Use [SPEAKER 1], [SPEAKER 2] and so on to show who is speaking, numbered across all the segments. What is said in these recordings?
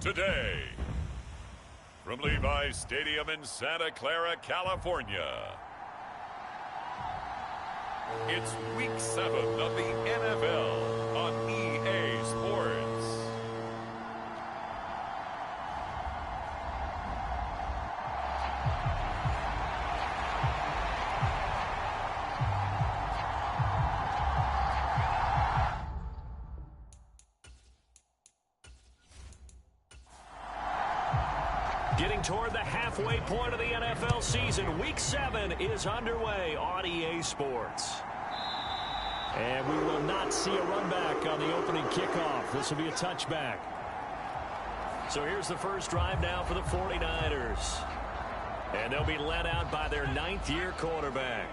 [SPEAKER 1] today. From Levi's Stadium in Santa Clara, California, it's Week 7 of the NFL on EA Sports.
[SPEAKER 2] Getting toward the halfway point of the NFL season, Week 7 is underway on EA Sports. And we will not see a run back on the opening kickoff. This will be a touchback. So here's the first drive now for the 49ers. And they'll be led out by their 9th-year quarterback.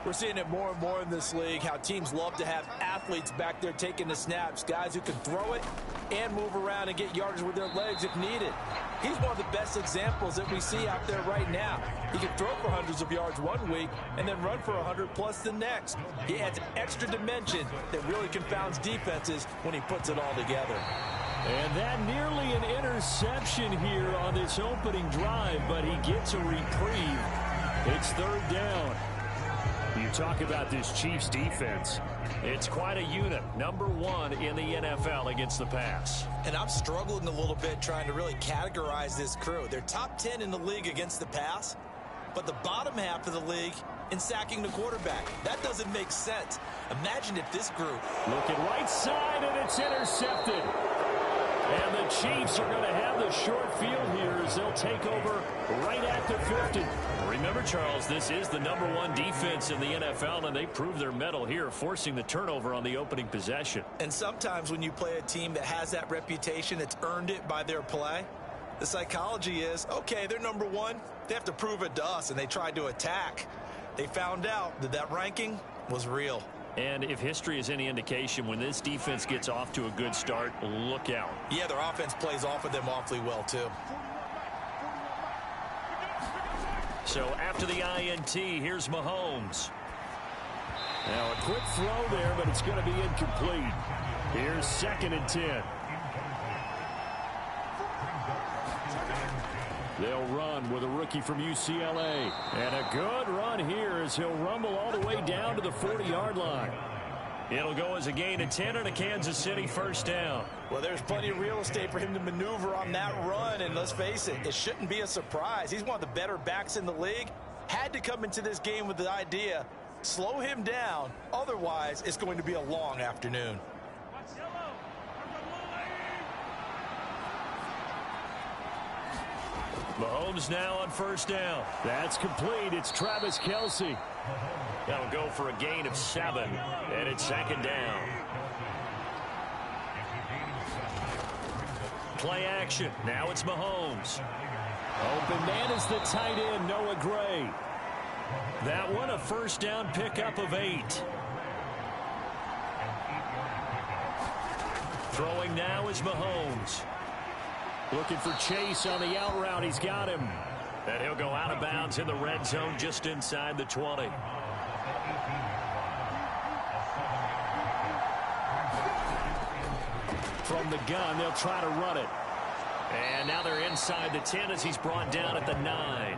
[SPEAKER 3] We're seeing it more and more in this league, how teams love to have athletes back there taking the snaps, guys who can throw it and move around and get yardage with their legs if needed. He's one of the best examples that we see out there right now. He can throw for hundreds of yards one week and then run for 100+ the next. He adds an extra dimension that really confounds defenses when he puts it all together.
[SPEAKER 2] And that nearly an interception here on this opening drive, but he gets a reprieve. It's 3rd down. You talk about this Chiefs defense. It's quite a unit. Number 1 in the NFL against the pass.
[SPEAKER 3] And I'm struggling a little bit trying to really categorize this crew. They're top 10 in the league against the pass, but the bottom half of the league in sacking the quarterback. That doesn't make sense. Imagine if this group...
[SPEAKER 2] Looking right side, and it's intercepted. And the Chiefs are going to have the short field here as they'll take over right at the 50. Remember, Charles, this is the number 1 defense in the NFL, and they prove their mettle here, forcing the turnover on the opening possession.
[SPEAKER 3] And sometimes when you play a team that has that reputation, it's earned it by their play. The psychology is, okay, they're number 1. They have to prove it to us, and they tried to attack. They found out that that ranking was real.
[SPEAKER 2] And if history is any indication, when this defense gets off to a good start, look out.
[SPEAKER 3] Yeah, their offense plays off of them awfully well, too.
[SPEAKER 2] So after the INT, here's Mahomes. Now a quick throw there, but it's going to be incomplete. Here's 2nd and 10. They'll run with a rookie from UCLA. And a good run here as he'll rumble all the way down to the 40-yard line. It'll go as a gain of 10 and a Kansas City 1st down.
[SPEAKER 3] Well, there's plenty of real estate for him to maneuver on that run, and let's face it, it shouldn't be a surprise. He's one of the better backs in the league. Had to come into this game with the idea, slow him down, otherwise it's going to be a long afternoon.
[SPEAKER 2] Mahomes now on 1st down. That's complete. It's Travis Kelce. That'll go for a gain of 7, and it's 2nd down. Play action. Now it's Mahomes. Open man is the tight end, Noah Gray. That one a 1st down pickup of 8. Throwing now is Mahomes. Looking for Chase on the out route. He's got him. And he'll go out of bounds in the red zone just inside the 20. From the gun, they'll try to run it. And now they're inside the 10 as he's brought down at the 9.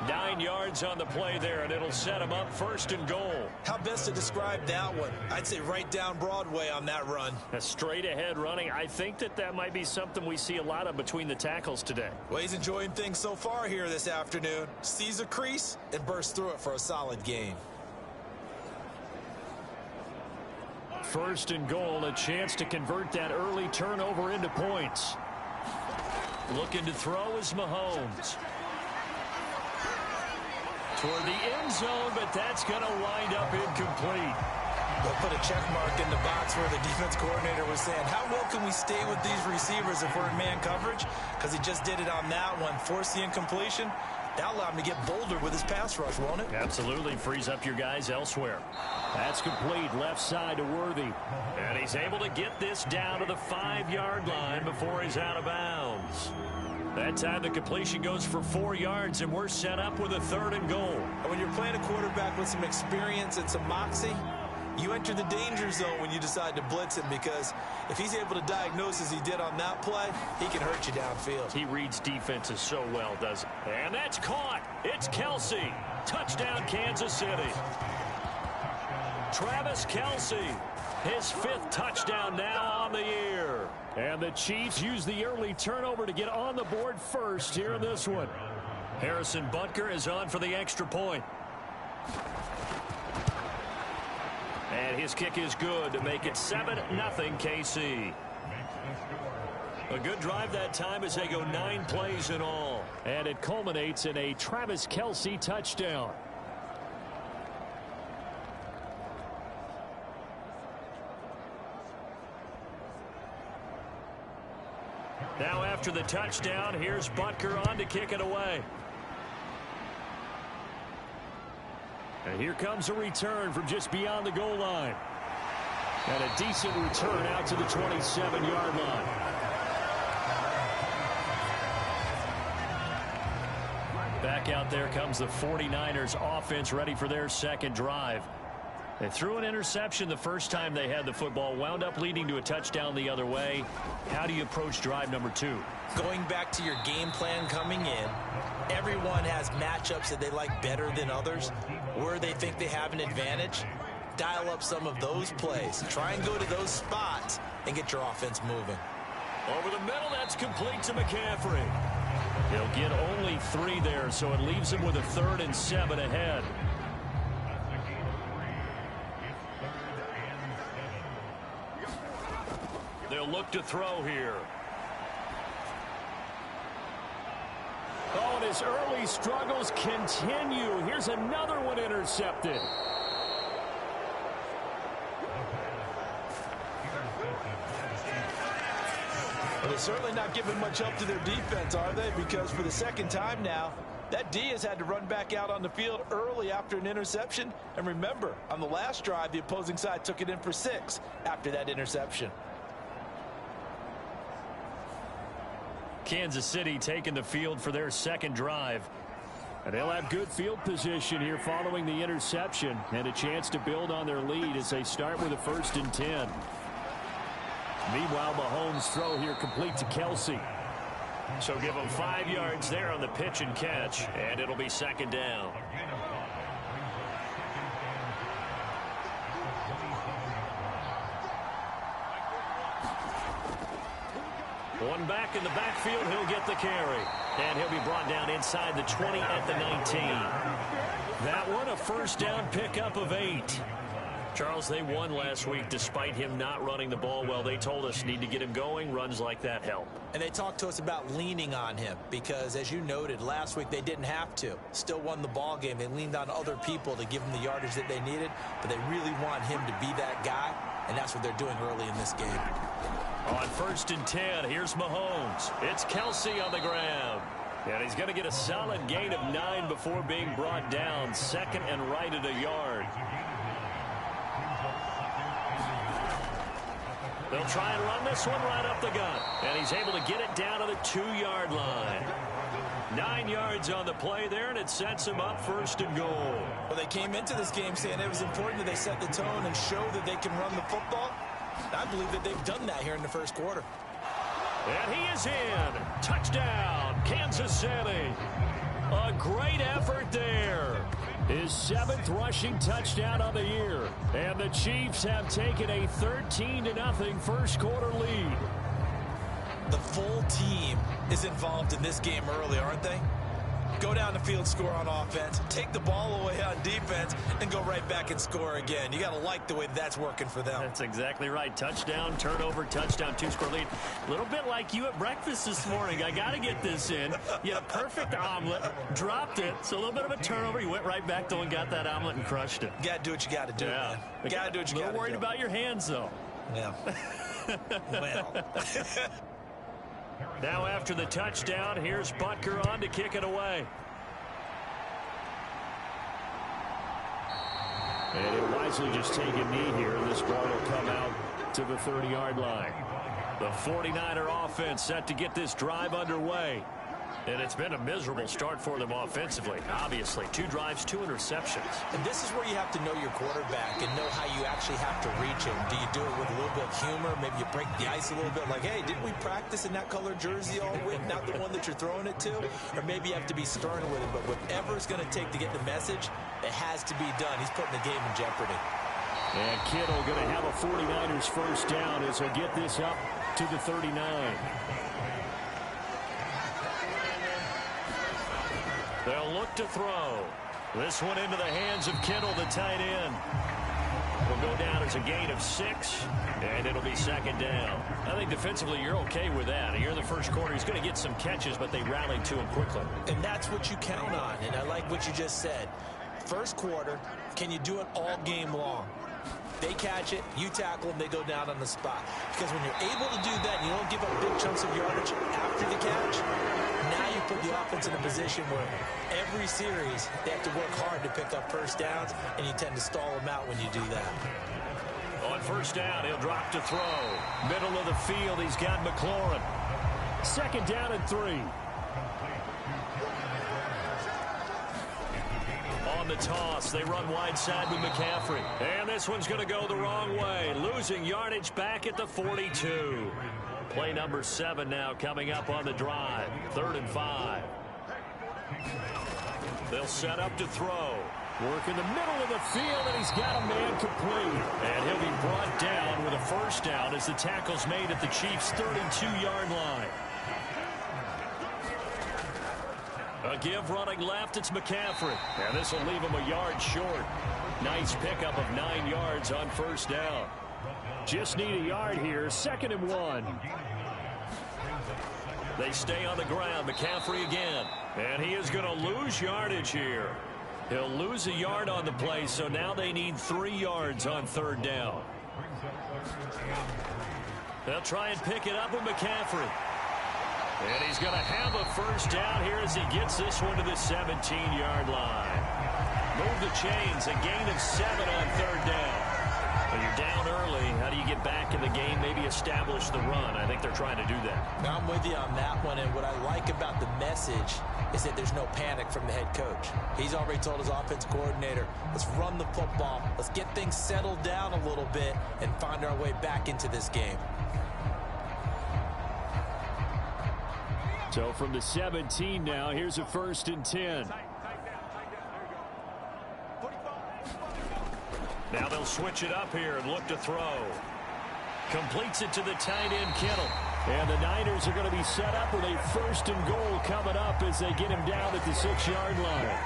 [SPEAKER 2] 9 yards on the play there, and it'll set him up 1st and goal.
[SPEAKER 3] How best to describe that one? I'd say right down Broadway on that run.
[SPEAKER 2] A straight ahead running. I think that might be something we see a lot of between the tackles today.
[SPEAKER 3] Well, he's enjoying things so far here this afternoon. Sees a crease and bursts through it for a solid gain.
[SPEAKER 2] 1st and goal, a chance to convert that early turnover into points. Looking to throw is Mahomes. Toward the end zone, but that's going to wind up incomplete.
[SPEAKER 3] They'll put a check mark in the box where the defense coordinator was saying, how well can we stay with these receivers if we're in man coverage? Because he just did it on that one, forced the incompletion. That'll allow him to get bolder with his pass rush, won't it?
[SPEAKER 2] Absolutely. Frees up your guys elsewhere. That's complete. Left side to Worthy. And he's able to get this down to the 5-yard line before he's out of bounds. That time the completion goes for 4 yards, and we're set up with a 3rd and goal.
[SPEAKER 3] And when you're playing a quarterback with some experience and some moxie, You enter the danger zone when you decide to blitz him, because if he's able to diagnose as he did on that play, he can hurt you downfield.
[SPEAKER 2] He reads defenses so well, doesn't he? And that's caught. It's Ccsl. Touchdown, Kansas City. Travis Ccsl, his 5th touchdown now on the year. And the Chiefs use the early turnover to get on the board first here in this one. Harrison Butker is on for the extra point. And his kick is good to make it 7-0 KC. A good drive that time as they go 9 plays in all. And it culminates in a Travis Ccsl touchdown. Now after the touchdown, here's Butker on to kick it away. And here comes a return from just beyond the goal line. And a decent return out to the 27-yard line. Back out there comes the 49ers offense, ready for their second drive. They threw an interception the first time they had the football, wound up leading to a touchdown the other way. How do you approach drive number 2?
[SPEAKER 3] Going back to your game plan coming in, everyone has matchups that they like better than others, where they think they have an advantage. Dial up some of those plays. Try and go to those spots and get your offense moving.
[SPEAKER 2] Over the middle, that's complete to McCaffrey. He'll get only 3 there, so it leaves him with a 3rd and 7 ahead. They'll look to throw here. Oh, and his early struggles continue. Here's another one intercepted.
[SPEAKER 3] Well, they're certainly not giving much help to their defense, are they? Because for the second time now, that D has had to run back out on the field early after an interception. And remember, on the last drive, the opposing side took it in for 6 after that interception.
[SPEAKER 2] Kansas City taking the field for their second drive. And they'll have good field position here following the interception and a chance to build on their lead as they start with a 1st and 10. Meanwhile, Mahomes' throw here complete to Ccsl. So give him 5 yards there on the pitch and catch, and it'll be 2nd down. One back in the backfield, he'll get the carry. And he'll be brought down inside the 20 at the 19. That one a 1st down pickup of 8. Charles, they won last week despite him not running the ball well. They told us need to get him going. Runs like that help.
[SPEAKER 3] And they talked to us about leaning on him because, as you noted, last week they didn't have to. Still won the ball game. They leaned on other people to give them the yardage that they needed, but they really want him to be that guy, and that's what they're doing early in this game.
[SPEAKER 2] On 1st and 10, here's Mahomes. It's Ccsl on the ground. And he's going to get a solid gain of 9 before being brought down. 2nd and right at a yard. They'll try and run this one right up the gut. And he's able to get it down to the 2-yard line. 9 yards on the play there, and it sets him up 1st and goal.
[SPEAKER 3] Well, they came into this game saying it was important that they set the tone and show that they can run the football. I believe that they've done that here in the 1st quarter.
[SPEAKER 2] And he is in. Touchdown, Kansas City. A great effort there. His 7th rushing touchdown on the year. And the Chiefs have taken a 13-0 1st quarter lead.
[SPEAKER 3] The full team is involved in this game early, aren't they? Go down the field, score on offense, take the ball away on defense, and go right back and score again. You got to like the way that's working for them.
[SPEAKER 2] That's exactly right. Touchdown, turnover, touchdown, 2-score lead. A little bit like you at breakfast this morning. I got to get this in. You had a perfect omelet, dropped it, so a little bit of a turnover. You went right back to and got that omelet and crushed it.
[SPEAKER 3] You got to do what you got to do, man. You got to do what you got to do.
[SPEAKER 2] A little worried about your hands, though.
[SPEAKER 3] Yeah. Well.
[SPEAKER 2] Now after the touchdown, here's Butker on to kick it away. And he'll wisely just take a knee here, and this ball will come out to the 30-yard line. The 49er offense set to get this drive underway. And it's been a miserable start for them offensively. Obviously, 2 drives, 2 interceptions.
[SPEAKER 3] And this is where you have to know your quarterback and know how you actually have to reach him. Do you do it with a little bit of humor? Maybe you break the ice a little bit like, hey, didn't we practice in that color jersey all week? Not the one that you're throwing it to? Or maybe you have to be stern with him. But whatever it's going to take to get the message, it has to be done. He's putting the game in jeopardy.
[SPEAKER 2] And Kittle going to have a 49ers first down as he'll get this up to the 39. They'll look to throw. This one into the hands of Kittle, the tight end. Will go down as a gain of 6, and it'll be second down. I think defensively you're okay with that. You're in the first quarter. He's going to get some catches, but they rallied to him quickly.
[SPEAKER 3] And that's what you count on, and I like what you just said. First quarter, can you do it all game long? They catch it, you tackle them, they go down on the spot. Because when you're able to do that, and you don't give up big chunks of yardage after the catch, now you put the offense in a position where every series they have to work hard to pick up first downs, and you tend to stall them out when you do that.
[SPEAKER 2] On first down, he'll drop to throw. Middle of the field, he's got McLaurin. Second down and 3. On the toss, they run wide side with McCaffrey. And this one's going to go the wrong way. Losing yardage back at the 42. Play number 7 now coming up on the drive. 3rd and 5. They'll set up to throw. Work in the middle of the field, and he's got a man complete. And he'll be brought down with a first down as the tackle's made at the Chiefs' 32-yard line. A give running left, it's McCaffrey. And this will leave him a yard short. Nice pickup of 9 yards on first down. Just need a yard here, 2nd and 1. They stay on the ground, McCaffrey again. And he is going to lose yardage here. He'll lose a yard on the play, so now they need 3 yards on 3rd down. They'll try and pick it up with McCaffrey. And he's going to have a first down here as he gets this one to the 17-yard line. Move the chains, a gain of 7 on 3rd down. When you're down early, how do you get back in the game, maybe establish the run? I think they're trying to do that.
[SPEAKER 3] Now I'm with you on that one, and what I like about the message is that there's no panic from the head coach. He's already told his offense coordinator, let's run the football, let's get things settled down a little bit and find our way back into this game.
[SPEAKER 2] So from the 17 now, here's a 1st and 10. Now they'll switch it up here and look to throw. Completes it to the tight end, Kittle. And the Niners are going to be set up with a 1st and goal coming up as they get him down at the 6-yard line.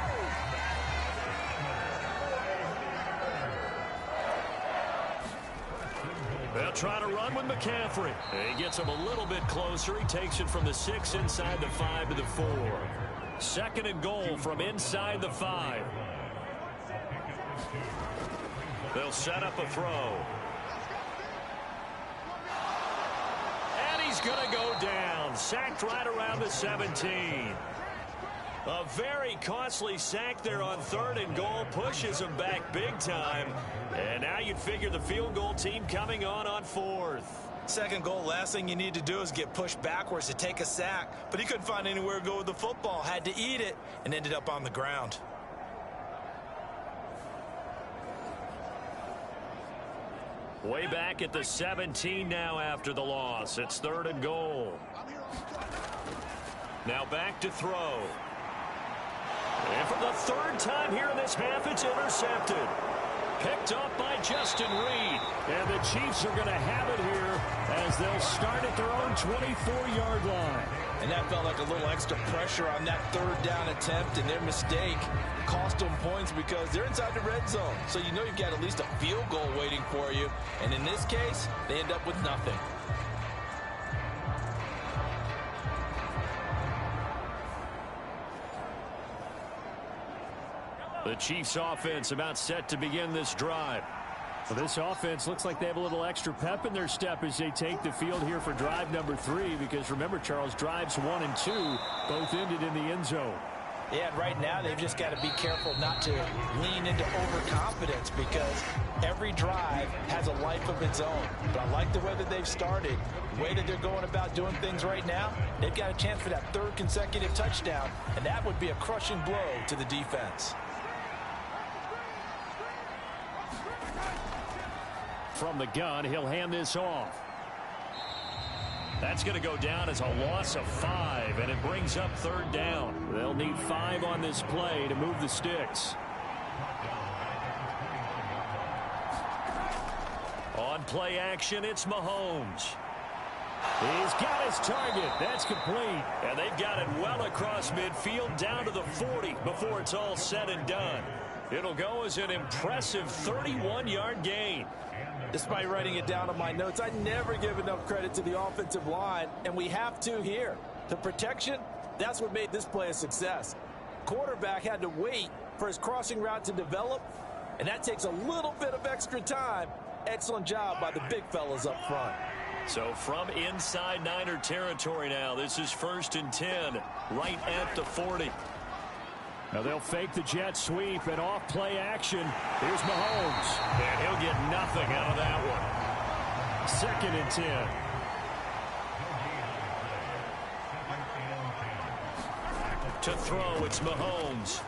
[SPEAKER 2] They'll try to run with McCaffrey. He gets him a little bit closer. He takes it from the 6 inside the 5 to the 4. 2nd and goal from inside the 5. They'll set up a throw. And he's going to go down. Sacked right around the 17. A very costly sack there on 3rd and goal. Pushes him back big time. And now you'd figure the field goal team coming on 4th.
[SPEAKER 3] 2nd goal, last thing you need to do is get pushed backwards to take a sack. But he couldn't find anywhere to go with the football. Had to eat it and ended up on the ground.
[SPEAKER 2] Way back at the 17 now after the loss. It's 3rd and goal. Now back to throw. And for the 3rd time here in this half, it's intercepted. Picked up by Justin Reed. And the Chiefs are going to have it here as they'll start at their own 24-yard line.
[SPEAKER 3] And that felt like a little extra pressure on that 3rd down attempt, and their mistake cost them points because they're inside the red zone. So you know you've got at least a field goal waiting for you. And in this case, they end up with nothing.
[SPEAKER 2] The Chiefs offense about set to begin this drive. Well, this offense looks like they have a little extra pep in their step as they take the field here for drive number 3, because remember, Charles, drives 1 and 2 both ended in the end zone.
[SPEAKER 3] Yeah, and right now they've just got to be careful not to lean into overconfidence because every drive has a life of its own. But I like the way that they've started, the way that they're going about doing things right now. They've got a chance for that third consecutive touchdown, and that would be a crushing blow to the defense.
[SPEAKER 2] From the gun, he'll hand this off. That's going to go down as a loss of 5, and it brings up third down. They'll need 5 on this play to move the sticks. On play action, it's Mahomes. He's got his target. That's complete. And they've got it well across midfield down to the 40 before it's all said and done. It'll go as an impressive 31-yard gain.
[SPEAKER 3] Despite writing it down on my notes, I never give enough credit to the offensive line, and we have to here. The protection, that's what made this play a success. Quarterback had to wait for his crossing route to develop, and that takes a little bit of extra time. Excellent job by the big fellas up front.
[SPEAKER 2] So from inside Niner territory now, this is 1st and 10, right at the 40. Now they'll fake the jet sweep and off play action. Here's Mahomes. And he'll get nothing out of that one. 2nd and 10. To throw, it's Mahomes.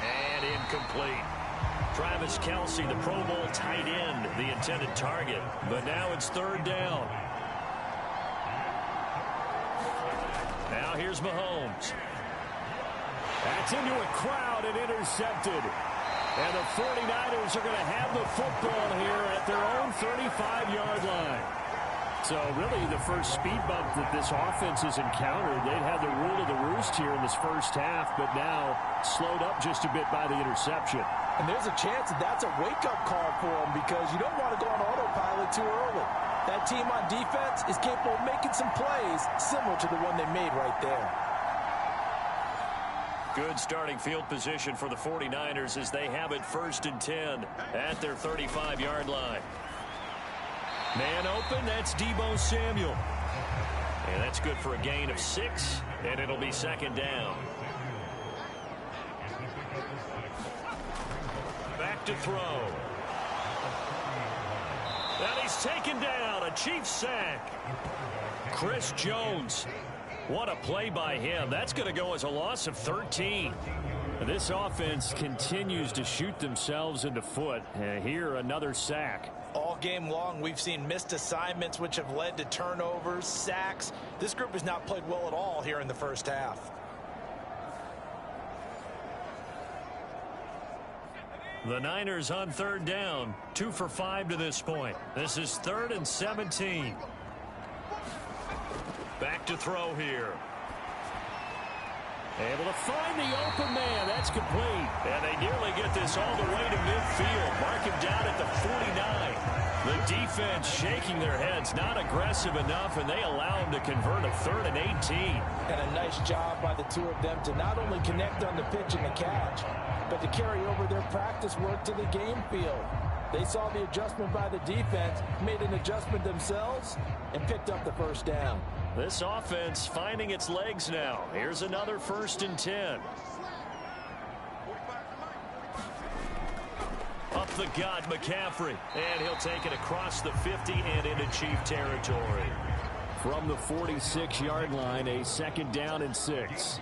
[SPEAKER 2] And incomplete. Travis Kelce, the Pro Bowl tight end, the intended target. But now it's 3rd down. Now here's Mahomes. That's into a crowd and intercepted. And the 49ers are going to have the football here at their own 35-yard line. So really the first speed bump that this offense has encountered. They'd had the rule of the roost here in this first half, but now slowed up just a bit by the interception.
[SPEAKER 3] And there's a chance that that's a wake-up call for them because you don't want to go on autopilot too early. That team on defense is capable of making some plays similar to the one they made right there.
[SPEAKER 2] Good starting field position for the 49ers as they have it 1st and 10 at their 35-yard line. Man open, that's Deebo Samuel. And that's good for a gain of 6, and it'll be 2nd down. Back to throw. And he's taken down, a Chiefs sack. Chris Jones. What a play by him. That's going to go as a loss of 13. This offense continues to shoot themselves in the foot. Here, another sack.
[SPEAKER 3] All game long, we've seen missed assignments, which have led to turnovers, sacks. This group has not played well at all here in the first half.
[SPEAKER 2] The Niners on 3rd down, 2 for 5 to this point. This is 3rd and 17. Back to throw here. Able to find the open man. That's complete. And they nearly get this all the way to midfield. Mark him down at the 49. The defense shaking their heads, not aggressive enough, and they allow him to convert a 3rd and 18.
[SPEAKER 3] And a nice job by the two of them to not only connect on the pitch and the catch, but to carry over their practice work to the game field. They saw the adjustment by the defense, made an adjustment themselves, and picked up the 1st down.
[SPEAKER 2] This offense finding its legs now. Here's another 1st and 10. Up the gut, McCaffrey. And he'll take it across the 50 and into Chief territory. From the 46-yard line, a 2nd down and 6.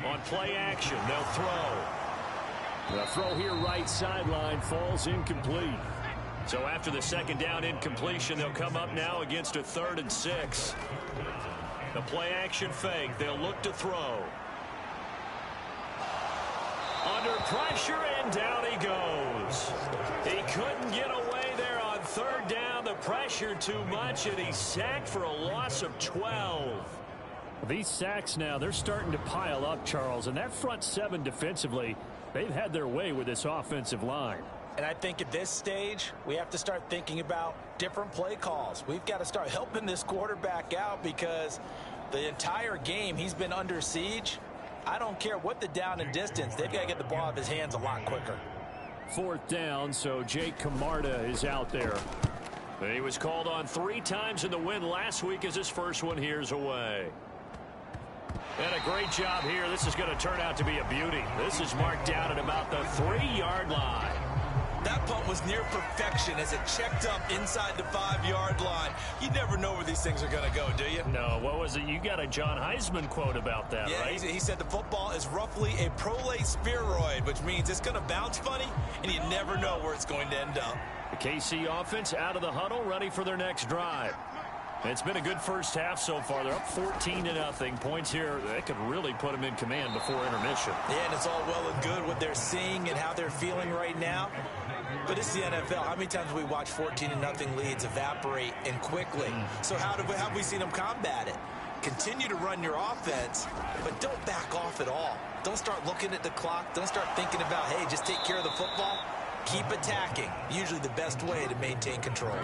[SPEAKER 2] On play action, they'll throw. The throw here right sideline falls incomplete. So after the 2nd down incompletion, they'll come up now against a 3rd and 6. The play action fake. They'll look to throw. Under pressure, and down he goes. He couldn't get away there on 3rd down. The pressure too much, and he's sacked for a loss of 12. These sacks now, they're starting to pile up, Charles. And that front 7 defensively, they've had their way with this offensive line.
[SPEAKER 3] And I think at this stage, we have to start thinking about different play calls. We've got to start helping this quarterback out because the entire game he's been under siege. I don't care what the down and distance. They've got to get the ball out of his hands a lot quicker.
[SPEAKER 2] 4th down, so Jake Camarda is out there. He was called on 3 times in the win last week as his first one here's away. And a great job here. This is going to turn out to be a beauty. This is marked out at about the 3-yard line.
[SPEAKER 3] That punt was near perfection as it checked up inside the 5-yard line. You never know where these things are going to go, do you?
[SPEAKER 2] No, what was it? You got a John Heisman quote about that,
[SPEAKER 3] yeah,
[SPEAKER 2] right?
[SPEAKER 3] He said the football is roughly a prolate spheroid, which means it's going to bounce funny, and you never know where it's going to end up.
[SPEAKER 2] The KC offense out of the huddle, ready for their next drive. It's been a good first half so far. They're up 14-0. Points here, that could really put them in command before intermission.
[SPEAKER 3] Yeah, and it's all well and good what they're seeing and how they're feeling right now. But it's the NFL. How many times have we watched 14-0 leads evaporate and quickly? So how have we seen them combat it? Continue to run your offense, but don't back off at all. Don't start looking at the clock. Don't start thinking about, hey, just take care of the football. Keep attacking. Usually the best way to maintain control.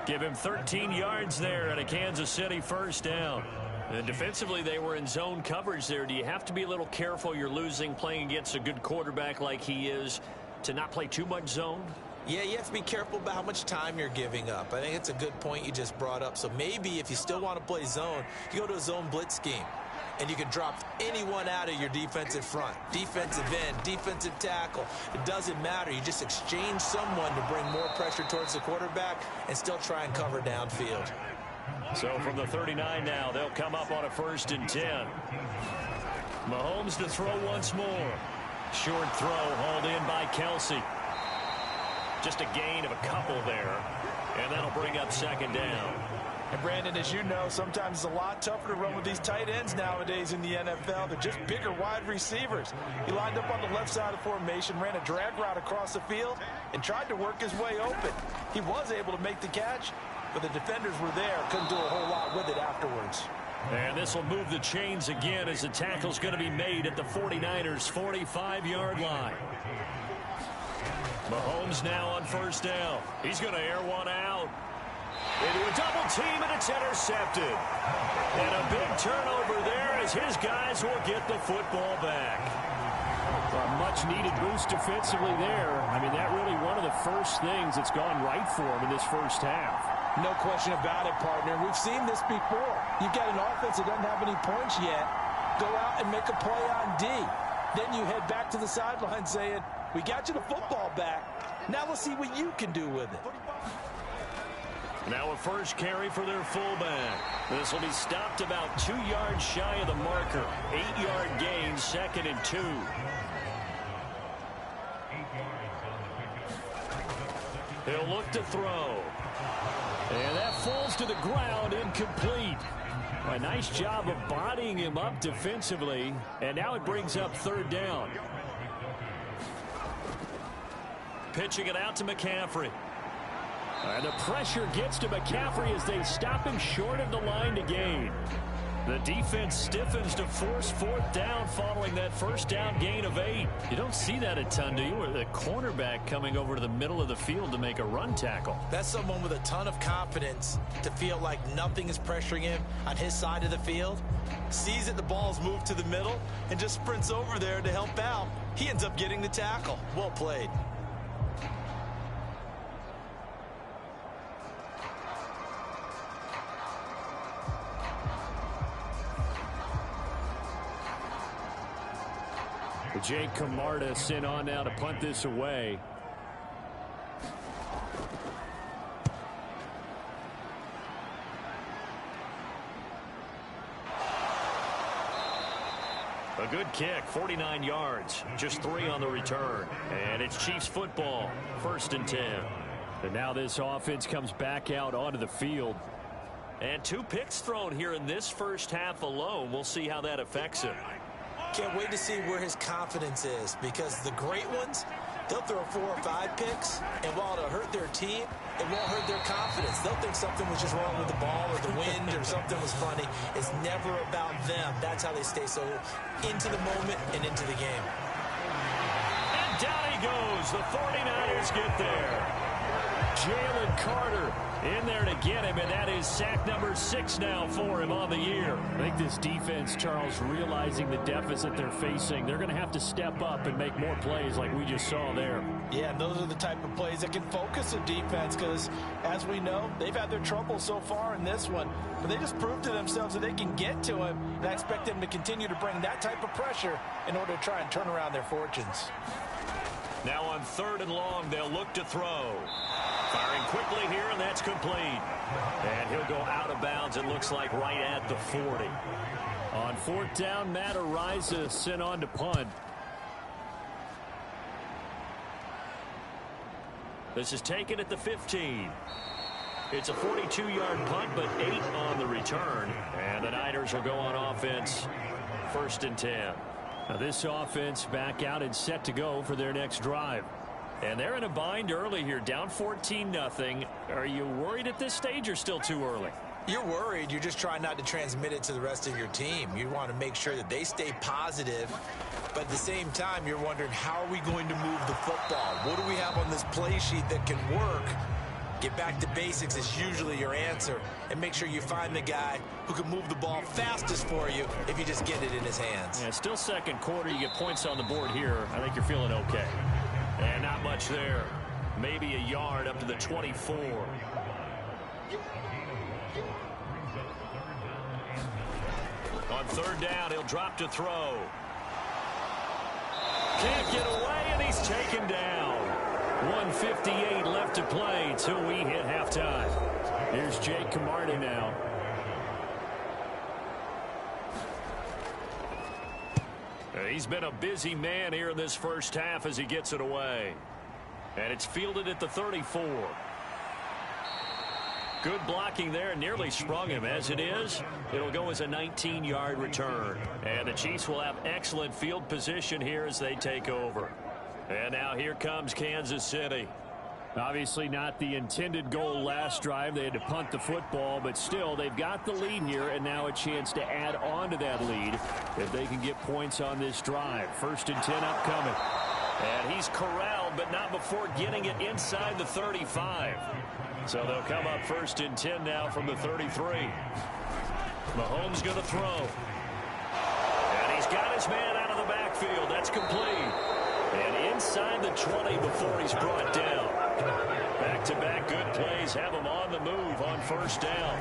[SPEAKER 2] Give him 13 yards there and a Kansas City first down. And defensively, they were in zone coverage there. Do you have to be a little careful? You're losing, playing against a good quarterback like he is, to not play too much zone?
[SPEAKER 3] Yeah, you have to be careful about how much time you're giving up. I think it's a good point you just brought up. So maybe if you still want to play zone, you go to a zone blitz scheme. And you can drop anyone out of your defensive front. Defensive end, defensive tackle. It doesn't matter. You just exchange someone to bring more pressure towards the quarterback and still try and cover downfield.
[SPEAKER 2] So from the 39 now, they'll come up on a 1st and 10. Mahomes to throw once more. Short throw hauled in by Kelsey. Just a gain of a couple there. And that'll bring up 2nd down.
[SPEAKER 3] And Brandon, as you know, sometimes it's a lot tougher to run with these tight ends nowadays in the NFL. They're just bigger wide receivers. He lined up on the left side of the formation, ran a drag route across the field, and tried to work his way open. He was able to make the catch, but the defenders were there. Couldn't do a whole lot with it afterwards.
[SPEAKER 2] And this will move the chains again as the tackle's going to be made at the 49ers' 45-yard line. Mahomes now on 1st down. He's going to air one out. Into a double team, and it's intercepted. And a big turnover there as his guys will get the football back. A much-needed boost defensively there. I mean, that really one of the first things that's gone right for him in this first half.
[SPEAKER 3] No question about it, partner. We've seen this before. You've got an offense that doesn't have any points yet. Go out and make a play on D. Then you head back to the sideline saying, we got you the football back. Now let's see what you can do with it.
[SPEAKER 2] Now a first carry for their fullback. This will be stopped about 2 yards shy of the marker. 8-yard gain, 2nd and 2. He'll look to throw. And that falls to the ground, incomplete. A nice job of bodying him up defensively. And now it brings up 3rd down. Pitching it out to McCaffrey. And the pressure gets to McCaffrey as they stop him short of the line to gain. The defense stiffens to force 4th down following that 1st down gain of 8. You don't see that a ton, do you? Or the cornerback coming over to the middle of the field to make a run tackle.
[SPEAKER 3] That's someone with a ton of confidence to feel like nothing is pressuring him on his side of the field. Sees that the ball's moved to the middle and just sprints over there to help out. He ends up getting the tackle. Well played.
[SPEAKER 2] Jake Camarda sent on now to punt this away. A good kick, 49 yards, just 3 on the return. And it's Chiefs football, 1st and 10. And now this offense comes back out onto the field. And 2 picks thrown here in this first half alone. We'll see how that affects him.
[SPEAKER 3] Can't wait to see where his confidence is, because the great ones, they'll throw 4 or 5 picks, and while it'll hurt their team, it won't hurt their confidence. They'll think something was just wrong with the ball or the wind or something was funny. It's never about them. That's how they stay so into the moment and into the game.
[SPEAKER 2] And down he goes. The 49ers get there. Jalen Carter In there to get him, and that is sack number 6 now for him on the year.
[SPEAKER 4] I think this defense, Charles, realizing the deficit they're facing, they're going to have to step up and make more plays like we just saw there.
[SPEAKER 3] Yeah, and those are the type of plays that can focus a defense because, as we know, they've had their trouble so far in this one. But they just proved to themselves that they can get to him, and I expect them to continue to bring that type of pressure in order to try and turn around their fortunes.
[SPEAKER 2] Now on 3rd and long, they'll look to throw. Firing quickly here, and that's complete. And he'll go out of bounds, it looks like, right at the 40.
[SPEAKER 4] On 4th down, Matt Ariza sent on to punt.
[SPEAKER 2] This is taken at the 15. It's a 42-yard punt, but 8 on the return. And the Niners will go on offense, 1st and 10.
[SPEAKER 4] Now this offense back out and set to go for their next drive.
[SPEAKER 2] And they're in a bind early here, down 14-0. Are you worried at this stage or still too early?
[SPEAKER 3] You're worried. You're just trying not to transmit it to the rest of your team. You want to make sure that they stay positive. But at the same time, you're wondering, how are we going to move the football? What do we have on this play sheet that can work? Get back to basics is usually your answer. And make sure you find the guy who can move the ball fastest for you if you just get it in his hands.
[SPEAKER 2] Yeah, still 2nd quarter. You get points on the board here. I think you're feeling okay. And not much there. Maybe a yard up to the 24. On 3rd down, he'll drop to throw. Can't get away, and he's taken down. 1:58 left to play till we hit halftime.
[SPEAKER 4] Here's Jake Camarda now.
[SPEAKER 2] He's been a busy man here in this first half as he gets it away. And it's fielded at the 34. Good blocking there, nearly sprung him. As it is, it'll go as a 19-yard return. And the Chiefs will have excellent field position here as they take over. And now here comes Kansas City.
[SPEAKER 4] Obviously not the intended goal last drive. They had to punt the football, but still they've got the lead here, and now a chance to add on to that lead if they can get points on this drive. 1st and 10 upcoming.
[SPEAKER 2] And he's corralled, but not before getting it inside the 35. So they'll come up 1st and 10 now from the 33. Mahomes going to throw. And he's got his man out of the backfield. That's complete. And inside the 20 before he's brought down. Back-to-back good plays have him on the move on 1st down.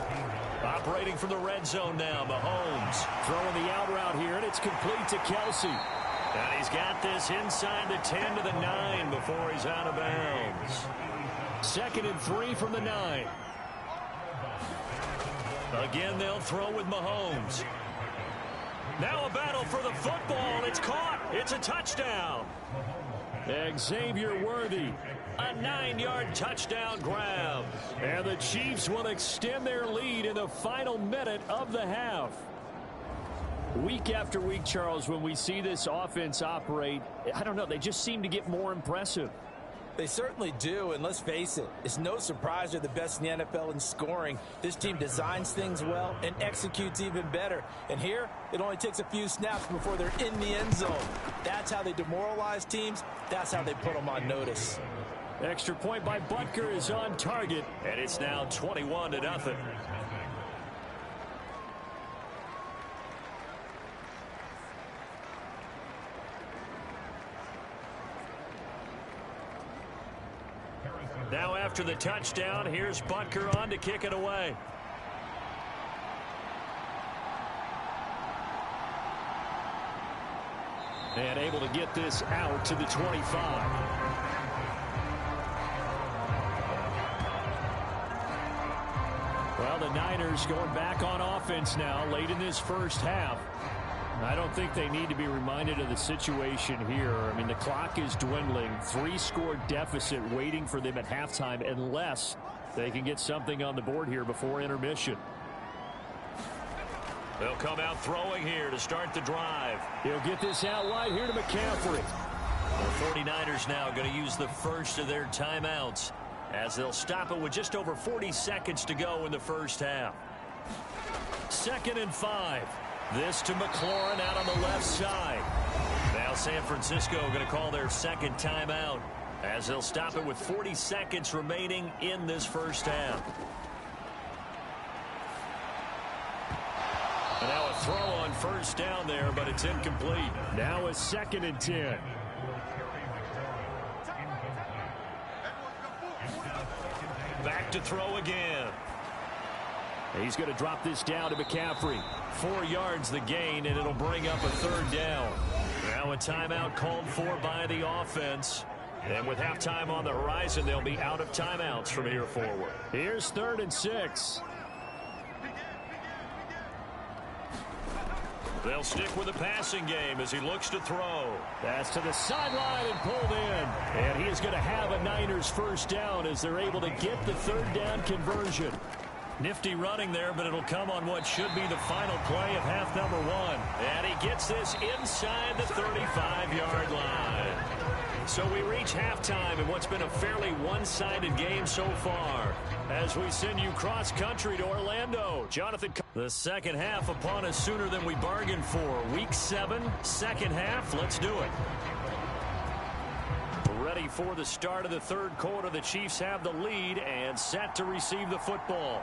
[SPEAKER 2] Operating from the red zone now, Mahomes.
[SPEAKER 4] Throwing the out route here, and it's complete to Kelsey.
[SPEAKER 2] And he's got this inside the 10 to the 9 before he's out of bounds.
[SPEAKER 4] 2nd and 3 from the 9.
[SPEAKER 2] Again, they'll throw with Mahomes. Now a battle for the football. It's caught. It's a touchdown.
[SPEAKER 4] Xavier Worthy.
[SPEAKER 2] A 9-yard touchdown grab.
[SPEAKER 4] And the Chiefs will extend their lead in the final minute of the half. Week after week, Charles, when we see this offense operate, I don't know, they just seem to get more impressive.
[SPEAKER 3] They certainly do, and let's face it, it's no surprise they're the best in the NFL in scoring. This team designs things well and executes even better. And here, it only takes a few snaps before they're in the end zone. That's how they demoralize teams. That's how they put them on notice.
[SPEAKER 4] Extra point by Butker is on target.
[SPEAKER 2] And it's now 21-0. Now after the touchdown, here's Butker on to kick it away.
[SPEAKER 4] And able to get this out to the 25. Well, the Niners going back on offense now late in this first half. I don't think they need to be reminded of the situation here. I mean, the clock is dwindling. 3-score deficit waiting for them at halftime unless they can get something on the board here before intermission.
[SPEAKER 2] They'll come out throwing here to start the drive.
[SPEAKER 4] He'll get this out wide here to McCaffrey.
[SPEAKER 2] The 49ers now going to use the first of their timeouts as they'll stop it with just over 40 seconds to go in the first half. 2nd and 5. This to McLaurin out on the left side. Now San Francisco going to call their second timeout. as they'll stop it with 40 seconds remaining in this first half. And now a throw on first down there, but it's incomplete.
[SPEAKER 4] Now a 2nd and 10.
[SPEAKER 2] Back to throw again.
[SPEAKER 4] He's going to drop this down to McCaffrey.
[SPEAKER 2] 4 yards the gain, and it'll bring up a 3rd down. Now a timeout called for by the offense. And with halftime on the horizon, they'll be out of timeouts from here forward.
[SPEAKER 4] Here's 3rd and 6.
[SPEAKER 2] They'll stick with the passing game as he looks to throw.
[SPEAKER 4] Pass to the sideline and pulled in. And he is going to have a Niners first down as they're able to get the 3rd down conversion.
[SPEAKER 2] Nifty running there, but it'll come on what should be the final play of half number 1. And he gets this inside the 35-yard line. So we reach halftime in what's been a fairly one-sided game so far. As we send you cross-country to Orlando, Jonathan. The second half upon us sooner than we bargained for. Week 7, second half. Let's do it. Ready for the start of the 3rd quarter. The Chiefs have the lead and set to receive the football.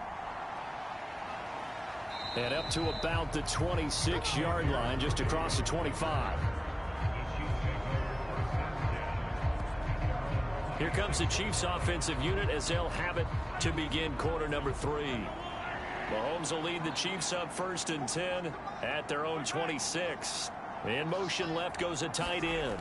[SPEAKER 4] And up to about the 26-yard line, just across the 25.
[SPEAKER 2] Here comes the Chiefs offensive unit as they'll have it to begin quarter number 3. Mahomes will lead the Chiefs up 1st and 10 at their own 26. In motion left goes a tight end.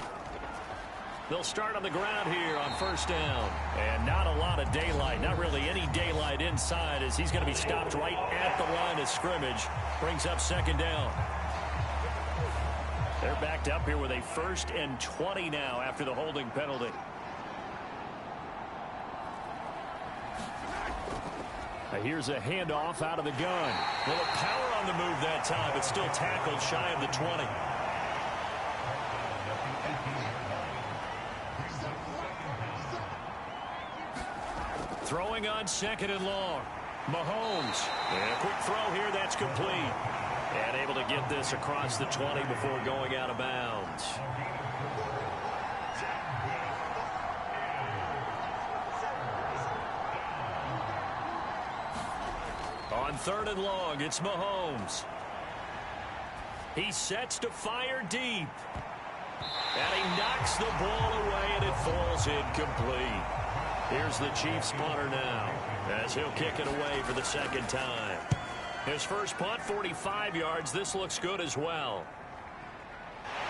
[SPEAKER 2] They'll start on the ground here on 1st down. And not a lot of daylight, not really any daylight inside as he's going to be stopped right at the line of scrimmage. Brings up 2nd down. They're backed up here with a 1st and 20 now after the holding penalty.
[SPEAKER 4] Here's a handoff out of the gun.
[SPEAKER 2] A little power on the move that time, but still tackled shy of the 20. Throwing on 2nd and long. Mahomes. And a quick throw here, that's complete. And able to get this across the 20 before going out of bounds. On 3rd and long, it's Mahomes. He sets to fire deep. And he knocks the ball away, and it falls incomplete. Here's the Chiefs punter now, as he'll kick it away for the 2nd time. His first punt, 45 yards. This looks good as well.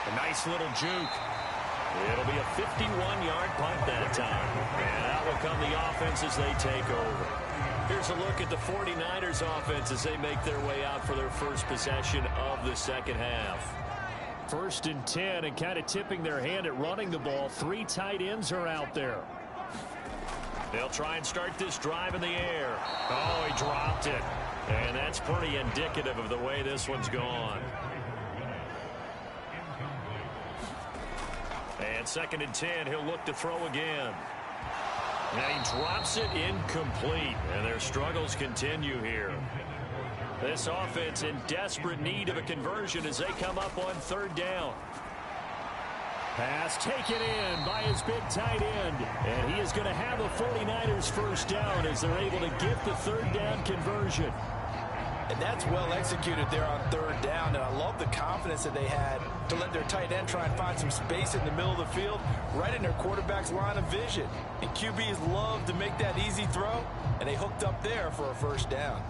[SPEAKER 2] A nice little juke. It'll be a 51-yard punt that time. And out will come the offense as they take over. Here's a look at the 49ers offense as they make their way out for their first possession of the second half.
[SPEAKER 4] 1st and 10 and kind of tipping their hand at running the ball. 3 tight ends are out there.
[SPEAKER 2] They'll try and start this drive in the air. Oh, he dropped it. And that's pretty indicative of the way this one's gone. And 2nd and 10, he'll look to throw again. And he drops it incomplete. And their struggles continue here. This offense in desperate need of a conversion as they come up on 3rd down.
[SPEAKER 4] Pass taken in by his big tight end. And he is going to have a 49ers first down as they're able to get the 3rd down conversion.
[SPEAKER 3] And that's well executed there on 3rd down. And I love the confidence that they had to let their tight end try and find some space in the middle of the field, right in their quarterback's line of vision. And QBs love to make that easy throw, and they hooked up there for a first down.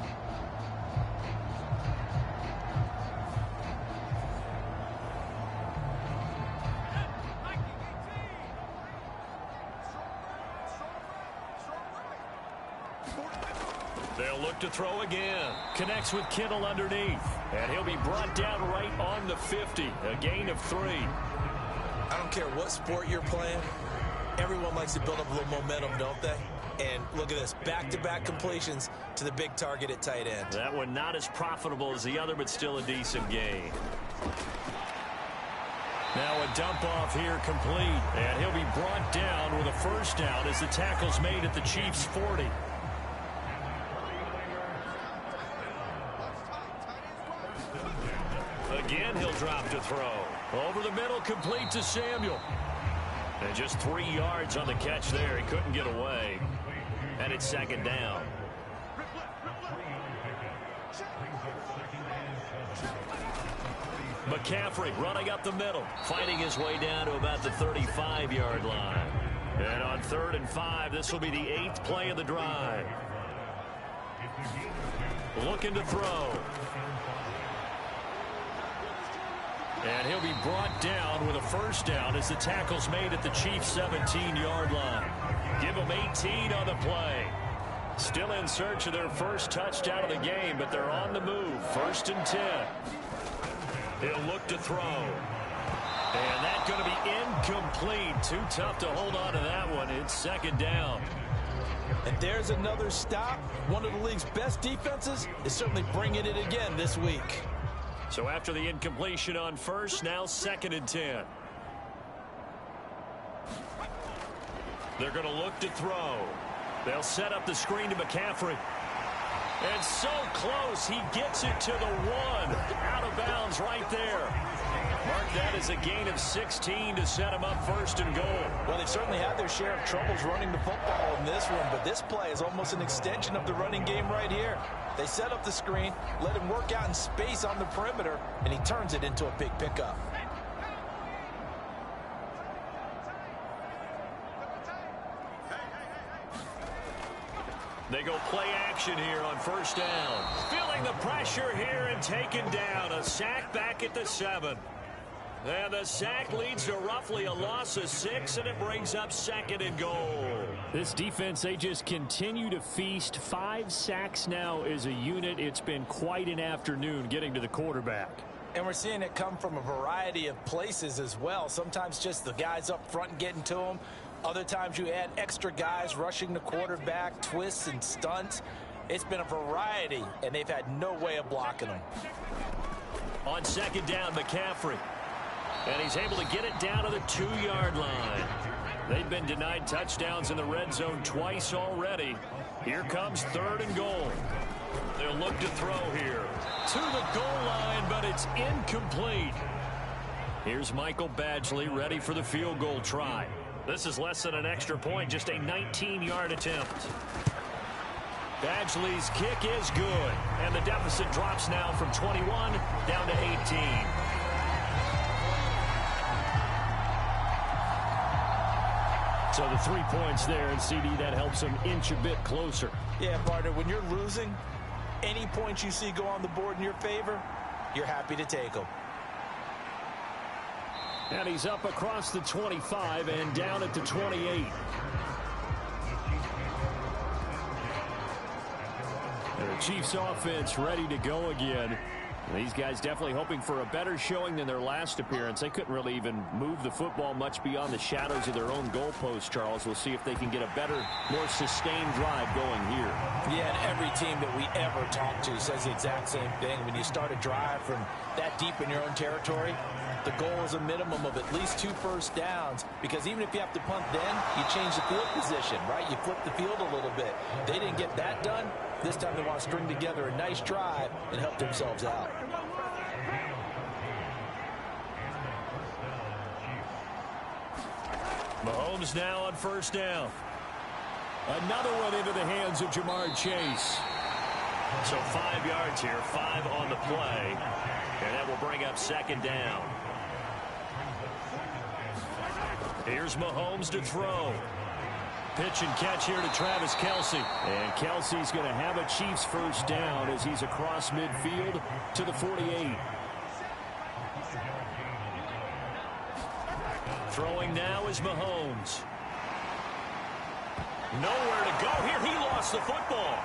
[SPEAKER 2] They'll look to throw again. Connects with Kittle underneath. And he'll be brought down right on the 50. A gain of 3.
[SPEAKER 3] I don't care what sport you're playing. Everyone likes to build up a little momentum, don't they? And look at this. Back-to-back completions to the big target at tight end.
[SPEAKER 2] That one not as profitable as the other, but still a decent gain. Now a dump off here complete. And he'll be brought down with a first down as the tackle's made at the Chiefs' 40. Again, he'll drop to throw. Over the middle, complete to Samuel. And just 3 yards on the catch there. He couldn't get away. And it's second down. McCaffrey running up the middle, fighting his way down to about the 35-yard line. And on 3rd and 5, this will be the 8th play of the drive. Looking to throw. And he'll be brought down with a first down as the tackle's made at the Chiefs' 17-yard line. Give them 18 on the play. Still in search of their first touchdown of the game, but they're on the move. 1st and 10. He'll look to throw. And that's going to be incomplete. Too tough to hold on to that one. It's second down.
[SPEAKER 3] And there's another stop. One of the league's best defenses is certainly bringing it again this week.
[SPEAKER 2] So after the incompletion on first, now 2nd and 10. They're going to look to throw. They'll set up the screen to McCaffrey. And so close, he gets it to the 1. Out of bounds right there. Mark that as a gain of 16 to set him up 1st and goal.
[SPEAKER 3] Well, they've certainly had their share of troubles running the football in this one, but this play is almost an extension of the running game right here. They set up the screen, let him work out in space on the perimeter, and he turns it into a big pickup.
[SPEAKER 2] They go play action here on 1st down. Feeling the pressure here and taken down. A sack back at the 7. And the sack leads to roughly a loss of 6, and it brings up 2nd and goal.
[SPEAKER 4] This defense, they just continue to feast. 5 sacks now as a unit. It's been quite an afternoon getting to the quarterback.
[SPEAKER 3] And we're seeing it come from a variety of places as well. Sometimes just the guys up front and getting to them. Other times you add extra guys rushing the quarterback, twists and stunts. It's been a variety, and they've had no way of blocking them.
[SPEAKER 2] On 2nd down, McCaffrey. And he's able to get it down to the 2-yard line. They've been denied touchdowns in the red zone twice already. Here comes 3rd and goal. They'll look to throw here. To the goal line, but it's incomplete. Here's Michael Badgley ready for the field goal try. This is less than an extra point, just a 19-yard attempt. Badgley's kick is good, and the deficit drops now from 21 down to 18.
[SPEAKER 4] So the 3 points there, and CD, that helps them inch a bit closer.
[SPEAKER 3] Yeah, partner, when you're losing, any points you see go on the board in your favor, you're happy to take them.
[SPEAKER 4] And he's up across the 25 and down at the 28. The Chiefs offense ready to go again. These guys definitely hoping for a better showing than their last appearance. They couldn't really even move the football much beyond the shadows of their own goalpost, Charles. We'll see if they can get a better, more sustained drive going here.
[SPEAKER 3] Yeah, and every team that we ever talk to says the exact same thing. When you start a drive from that deep in your own territory, the goal is a minimum of at least 2 first downs, because even if you have to punt then, you change the field position, right? You flip the field a little bit. They didn't get that done. This time they want to string together a nice drive and help themselves out.
[SPEAKER 2] Mahomes now on 1st down.
[SPEAKER 4] Another one into the hands of Jamar Chase.
[SPEAKER 2] So 5 yards here, 5 on the play. And that will bring up 2nd down. Here's Mahomes to throw. Pitch and catch here to Travis Ccsl.
[SPEAKER 4] And Kelsey's going to have a Chiefs first down as he's across midfield to the 48.
[SPEAKER 2] Throwing now is Mahomes. Nowhere to go here. He lost the football.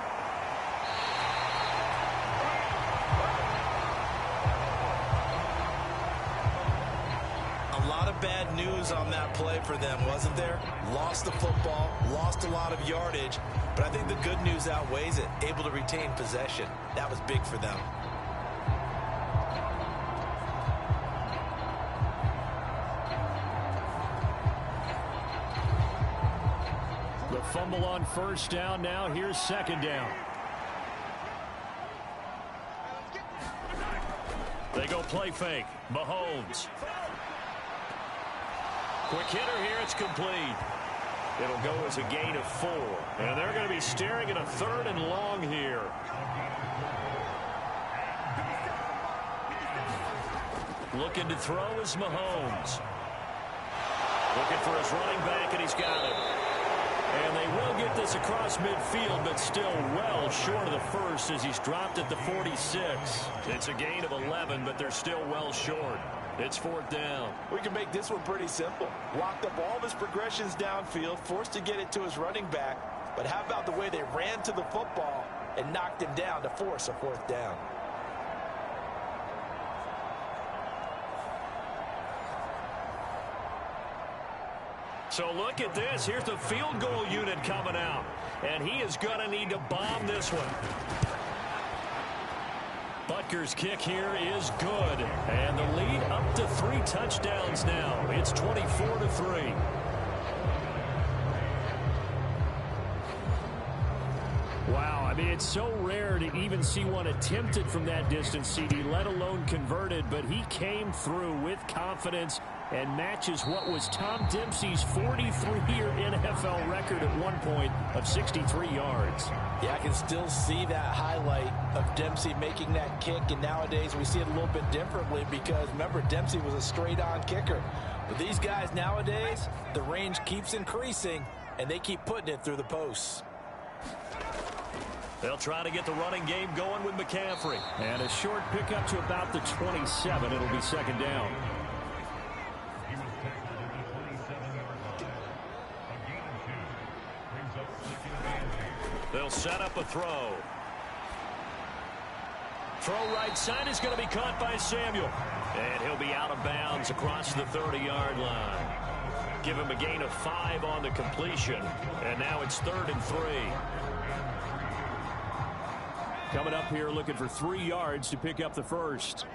[SPEAKER 3] A lot of bad news on that play for them, wasn't there? Lost the football, lost a lot of yardage, but I think the good news outweighs it. Able to retain possession. That was big for them.
[SPEAKER 4] The fumble on 1st down. Now here's 2nd down.
[SPEAKER 2] They go play fake. Mahomes. Quick hitter here. It's complete. It'll go as a gain of 4. And they're going to be staring at a 3rd and long here. Looking to throw is Mahomes. Looking for his running back, and he's got it. And they will get this across midfield, but still well short of the first as he's dropped at the 46. It's a gain of 11, but they're still well short. It's 4th down.
[SPEAKER 3] We can make this one pretty simple. Locked up all of his progressions downfield, forced to get it to his running back. But how about the way they ran to the football and knocked him down to force a 4th down?
[SPEAKER 2] So look at this. Here's the field goal unit coming out. And he is going to need to bomb this one. Butker's kick here is good. And the lead up to 3 touchdowns now. It's 24-3. Wow, I mean, it's so rare to even see one attempted from that distance, CD, let alone converted. But he came through with confidence and matches what was Tom Dempsey's 43-year NFL record at one point of 63 yards.
[SPEAKER 3] Yeah, I can still see that highlight of Dempsey making that kick, and nowadays we see it a little bit differently because, remember, Dempsey was a straight-on kicker. But these guys nowadays, the range keeps increasing, and they keep putting it through the posts.
[SPEAKER 2] They'll try to get the running game going with McCaffrey.
[SPEAKER 4] And a short pickup to about the 27. It'll be 2nd down.
[SPEAKER 2] They'll set up a throw. Throw right side is going to be caught by Samuel. And he'll be out of bounds across the 30-yard line. Give him a gain of 5 on the completion. And now it's 3rd and 3.
[SPEAKER 4] Coming up here looking for 3 yards to pick up the first.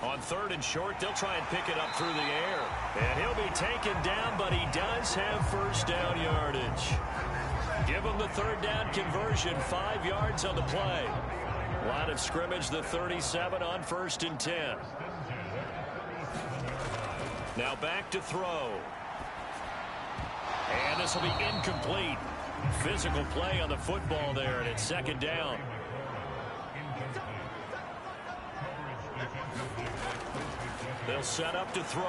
[SPEAKER 2] On 3rd and short, they'll try and pick it up through the air. And he'll be taken down, but he does have 1st down yardage. Give him the 3rd down conversion, 5 yards on the play. Line of scrimmage, the 37 on 1st and 10. Now back to throw. And this will be incomplete. Physical play on the football there, and it's 2nd down. They'll set up to throw.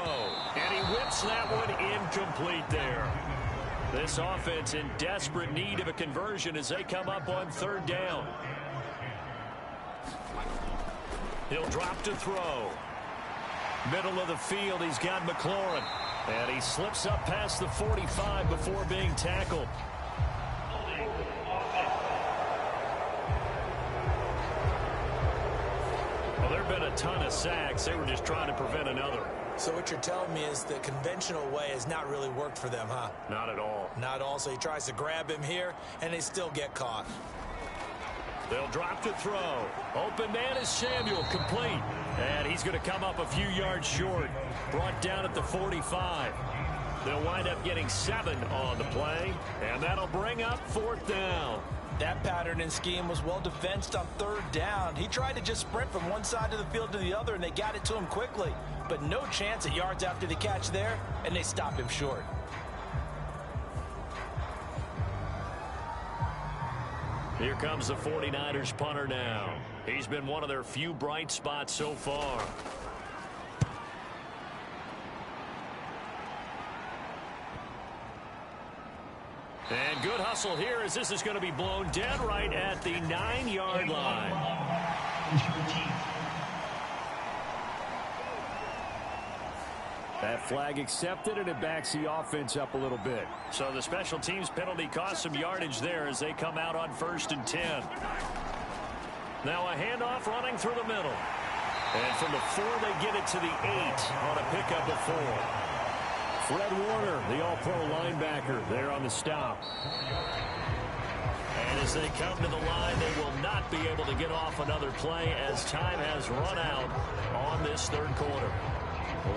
[SPEAKER 2] And he whips that one incomplete there. This offense in desperate need of a conversion as they come up on 3rd down. He'll drop to throw. Middle of the field, he's got McLaurin. And he slips up past the 45 before being tackled. Well, there have been a ton of sacks. They were just trying to prevent another.
[SPEAKER 3] So what you're telling me is the conventional way has not really worked for them, huh?
[SPEAKER 2] Not at all.
[SPEAKER 3] Not all. So he tries to grab him here, and they still get caught.
[SPEAKER 2] They'll drop to throw. Open man is Samuel, complete. And he's going to come up a few yards short. Brought down at the 45. They'll wind up getting 7 on the play. And that'll bring up 4th down.
[SPEAKER 3] That pattern and scheme was well defensed on 3rd down. He tried to just sprint from one side of the field to the other, and they got it to him quickly. But no chance at yards after the catch there, and they stop him short.
[SPEAKER 2] Here comes the 49ers punter now. He's been one of their few bright spots so far. And good hustle here as this is going to be blown dead right at the 9-yard line.
[SPEAKER 4] That flag accepted, and it backs the offense up a little bit.
[SPEAKER 2] So the special teams penalty cost some yardage there as they come out on 1st and 10. Now a handoff running through the middle. And from the 4, they get it to the 8 on a pickup of 4.
[SPEAKER 4] Fred Warner, the all-pro linebacker, there on the stop.
[SPEAKER 2] And as they come to the line, they will not be able to get off another play as time has run out on this 3rd quarter.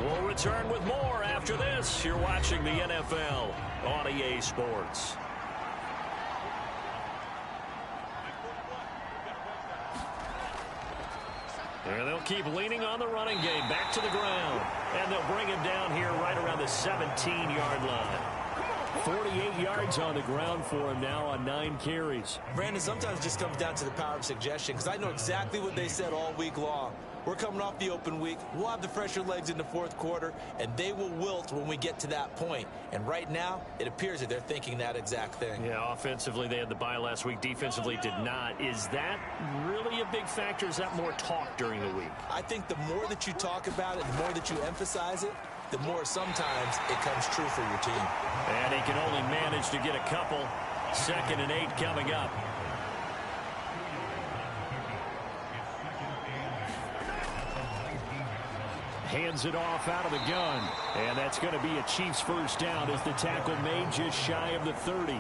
[SPEAKER 2] We'll return with more after this. You're watching the NFL on EA Sports. And they'll keep leaning on the running game. Back to the ground. And they'll bring him down here right around the 17-yard line.
[SPEAKER 4] 48 yards on the ground for him now on 9 carries.
[SPEAKER 3] Brandon, sometimes it just comes down to the power of suggestion, because I know exactly what they said all week long. We're coming off the open week. We'll have the fresher legs in the fourth quarter, and they will wilt when we get to that point. And right now, it appears that they're thinking that exact thing.
[SPEAKER 2] Yeah, offensively, they had the bye last week. Defensively, did not. Is that really a big factor? Is that more talk during the week?
[SPEAKER 3] I think the more that you talk about it, the more that you emphasize it, the more sometimes it comes true for your team.
[SPEAKER 2] And he can only manage to get a couple. 2nd and 8 coming up.
[SPEAKER 4] Hands it off out of the gun. And that's going to be a Chiefs first down as the tackle made just shy of the 30.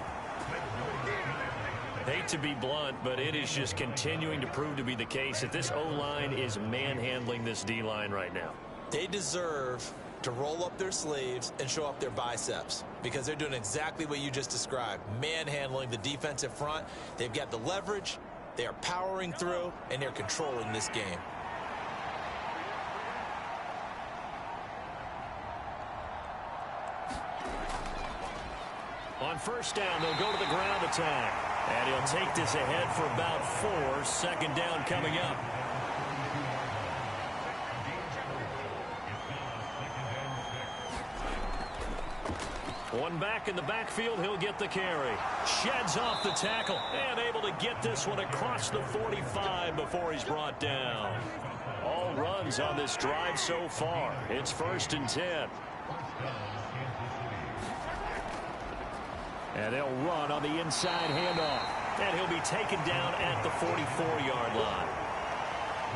[SPEAKER 2] Hate to be blunt, but it is just continuing to prove to be the case that this O-line is manhandling this D-line right now.
[SPEAKER 3] They deserve to roll up their sleeves and show up their biceps, because they're doing exactly what you just described, manhandling the defensive front. They've got the leverage, they are powering through, and they're controlling this game.
[SPEAKER 2] On first down, they'll go to the ground attack. And he'll take this ahead for about 4. 2nd down coming up. One back in the backfield, he'll get the carry. Sheds off the tackle and able to get this one across the 45 before he's brought down. All runs on this drive so far. It's 1st and 10.
[SPEAKER 4] And they'll run on the inside handoff.
[SPEAKER 2] And he'll be taken down at the 44-yard line.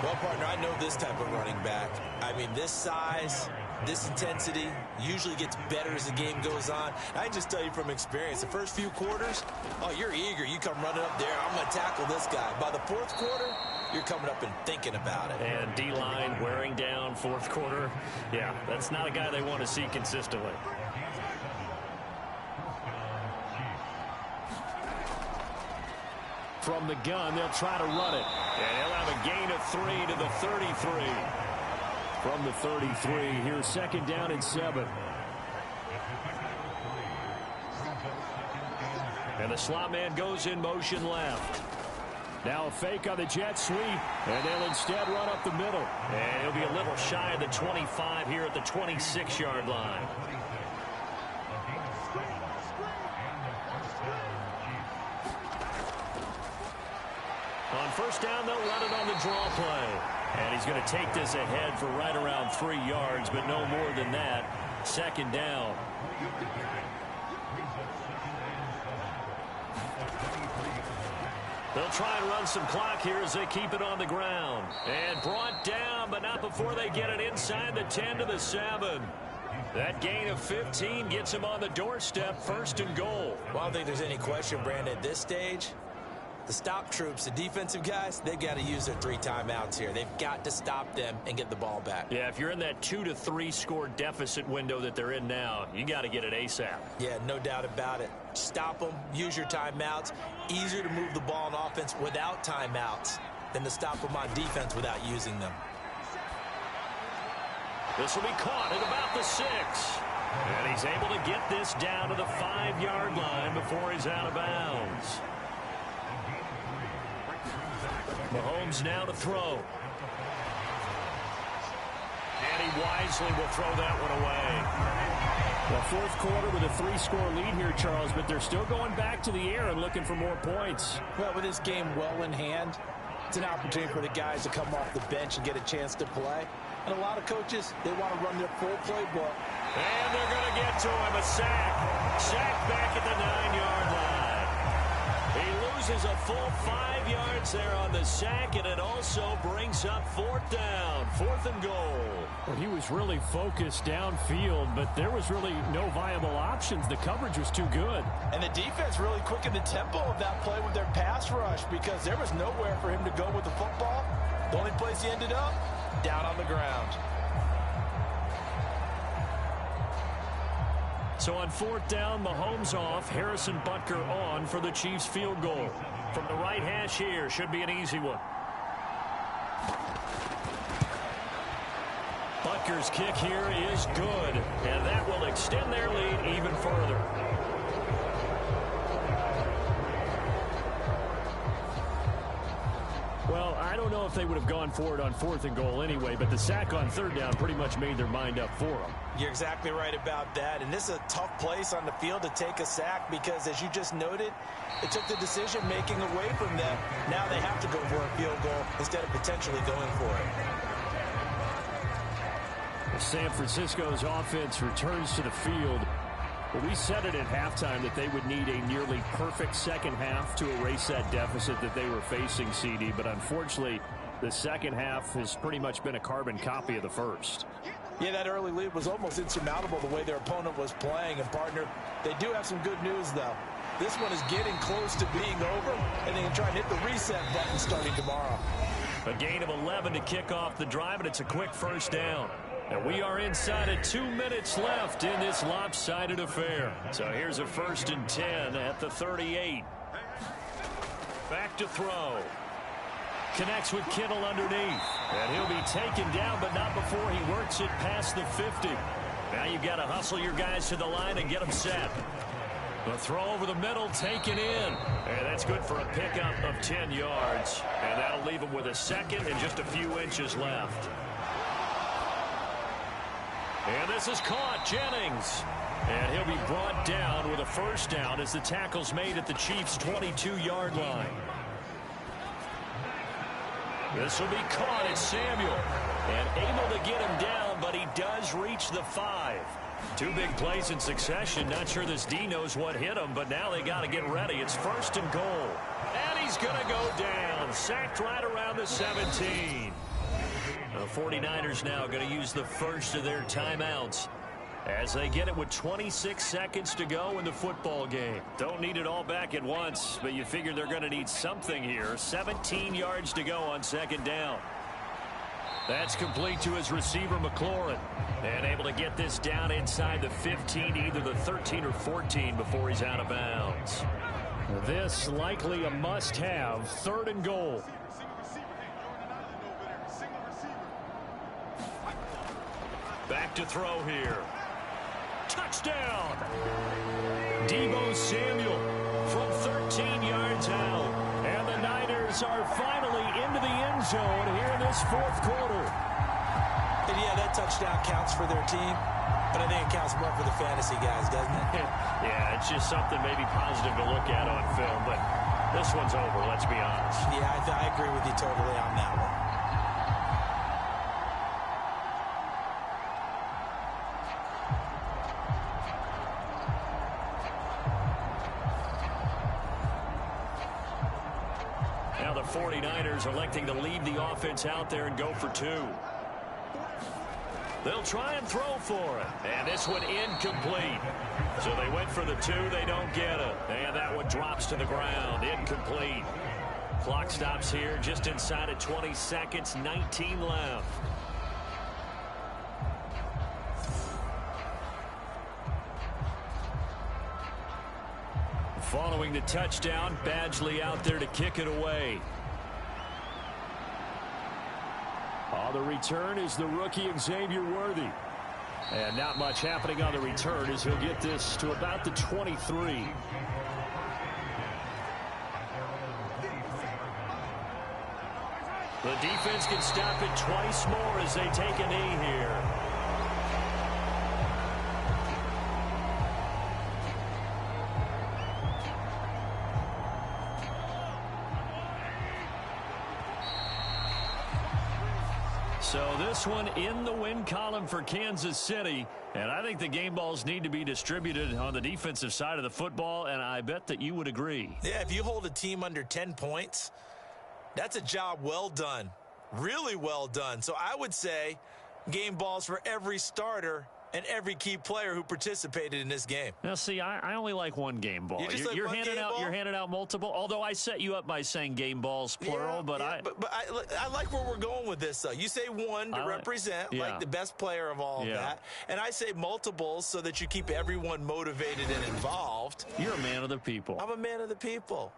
[SPEAKER 3] Well, partner, I know this type of running back. I mean, this size, this intensity usually gets better as the game goes on. I just tell you from experience, the first few quarters, oh, you're eager. You come running up there, I'm going to tackle this guy. By the 4th quarter, you're coming up and thinking about it.
[SPEAKER 2] And D-line wearing down 4th quarter. Yeah, that's not a guy they want to see consistently.
[SPEAKER 4] From the gun, they'll try to run it.
[SPEAKER 2] And he'll have a gain of 3 to the 33.
[SPEAKER 4] From the 33, here's 2nd down and 7.
[SPEAKER 2] And the slot man goes in motion left.
[SPEAKER 4] Now a fake on the jet sweep, and they'll instead run up the middle.
[SPEAKER 2] And he'll be a little shy of the 25 here at the 26-yard line. On first down, they'll run it on the draw play. And he's going to take this ahead for right around 3 yards, but no more than that. 2nd down. They'll try and run some clock here as they keep it on the ground. And brought down, but not before they get it inside the 10 to the 7. That gain of 15 gets him on the doorstep, 1st and goal.
[SPEAKER 3] Well, I don't think there's any question, Brandon, at this stage. The stop troops, the defensive guys, they've got to use their 3 timeouts here. They've got to stop them and get the ball back.
[SPEAKER 2] Yeah, if you're in that 2 to 3 score deficit window that they're in now, you got to get it ASAP.
[SPEAKER 3] Yeah, no doubt about it. Stop them, use your timeouts. Easier to move the ball on offense without timeouts than to stop them on defense without using them.
[SPEAKER 2] This will be caught at about the 6. And he's able to get this down to the 5-yard line before he's out of bounds. Mahomes now to throw. And he wisely will throw that one away.
[SPEAKER 4] Well, 4th quarter with a 3-score lead here, Charles, but they're still going back to the air and looking for more points.
[SPEAKER 5] Well, with this game well in hand, it's an opportunity for the guys to come off the bench and get a chance to play. And a lot of coaches, they want to run their full playbook.
[SPEAKER 2] And they're going to get to him. A sack. Sack back at the 9-yard line. He loses a full 5 yards there on the sack, and it also brings up 4th down. 4th and goal.
[SPEAKER 4] Well, he was really focused downfield, but there was really no viable options. The coverage was too good.
[SPEAKER 5] And the defense really quickened the tempo of that play with their pass rush, because there was nowhere for him to go with the football. The only place he ended up, down on the ground.
[SPEAKER 4] So on 4th down, Mahomes off, Harrison Butker on for the Chiefs field goal.
[SPEAKER 2] From the right hash here, should be an easy one. Butker's kick here is good, and that will extend their lead even further. Well, I don't know if they would have gone for it on 4th and goal anyway, but the sack on 3rd down pretty much made their mind up for them.
[SPEAKER 3] You're exactly right about that, and this is a tough place on the field to take a sack because, as you just noted, it took the decision-making away from them. Now they have to go for a field goal instead of potentially going for it.
[SPEAKER 4] San Francisco's offense returns to the field. Well, we said it at halftime that they would need a nearly perfect second half to erase that deficit that they were facing, CD. But unfortunately, the second half has pretty much been a carbon copy of the first.
[SPEAKER 3] Yeah, that early lead was almost insurmountable the way their opponent was playing. And, partner, they do have some good news, though. This one is getting close to being over, and they can try and hit the reset button starting tomorrow.
[SPEAKER 2] A gain of 11 to kick off the drive, and it's a quick first down. And we are inside of 2 minutes left in this lopsided affair. So here's a 1st and 10 at the 38. Back to throw. Connects with Kittle underneath. And he'll be taken down, but not before he works it past the 50. Now you've got to hustle your guys to the line and get them set. The throw over the middle taken in. And that's good for a pickup of 10 yards. And that'll leave him with a second and just a few inches left. And this is caught. Jennings. And he'll be brought down with a first down as the tackle's made at the Chiefs' 22-yard line. This will be caught at Samuel. And able to get him down, but he does reach the 5. 2 big plays in succession. Not sure this D knows what hit him, but now they got to get ready. It's 1st and goal. And he's going to go down. Sacked right around the 17. The 49ers now going to use the first of their timeouts as they get it with 26 seconds to go in the football game. Don't need it all back at once, but you figure they're going to need something here. 17 yards to go on 2nd down. That's complete to his receiver, McLaurin. And able to get this down inside the 15, either the 13 or 14 before he's out of bounds.
[SPEAKER 4] This likely a must-have. 3rd and goal.
[SPEAKER 2] Back to throw here. Touchdown! Deebo Samuel from 13 yards out. And the Niners are finally into the end zone here in this 4th quarter.
[SPEAKER 3] And yeah, that touchdown counts for their team, but I think it counts more for the fantasy guys, doesn't it?
[SPEAKER 2] Yeah, it's just something maybe positive to look at on film, but this one's over, let's be honest.
[SPEAKER 3] Yeah, I agree with you totally on that one.
[SPEAKER 2] Now the 49ers electing to leave the offense out there and go for 2. They'll try and throw for it. And this one incomplete. So they went for the 2. They don't get it. And that one drops to the ground. Incomplete. Clock stops here just inside of 20 seconds. 19 left. Following the touchdown, Badgley out there to kick it away.
[SPEAKER 4] On the return is the rookie Xavier Worthy. And not much happening on the return as he'll get this to about the 23.
[SPEAKER 2] The defense can stop it twice more as they take a knee here. So this one in the win column for Kansas City. And I think the game balls need to be distributed on the defensive side of the football, and I bet that you would agree.
[SPEAKER 3] Yeah, if you hold a team under 10 points, that's a job well done. Really well done. So I would say game balls for every starter and every key player who participated in this game.
[SPEAKER 2] Now, see, I only like one game ball. You're handing out multiple. Although I set you up by saying game balls plural, but I
[SPEAKER 3] like where we're going with this. Though you say one to represent like the best player of all of that, and I say multiples so that you keep everyone motivated and involved.
[SPEAKER 2] You're a man of the people.
[SPEAKER 3] I'm a man of the people.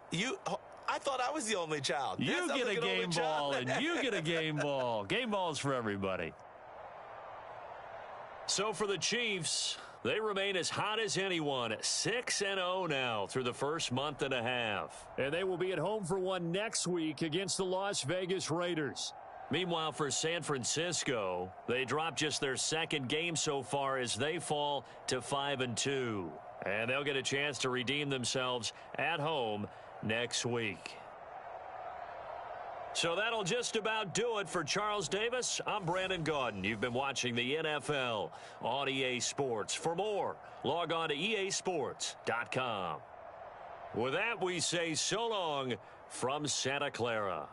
[SPEAKER 3] I thought I was the only child.
[SPEAKER 2] You get a game ball, and you get a game ball. Game balls for everybody. So for the Chiefs, they remain as hot as anyone, 6-0 now through the first month and a half.
[SPEAKER 4] And they will be at home for one next week against the Las Vegas Raiders.
[SPEAKER 2] Meanwhile, for San Francisco, they dropped just their second game so far as they fall to 5-2. And they'll get a chance to redeem themselves at home next week. So that'll just about do it for Charles Davis. I'm Brandon Gaudin. You've been watching the NFL on EA Sports. For more, log on to easports.com. With that, we say so long from Santa Clara.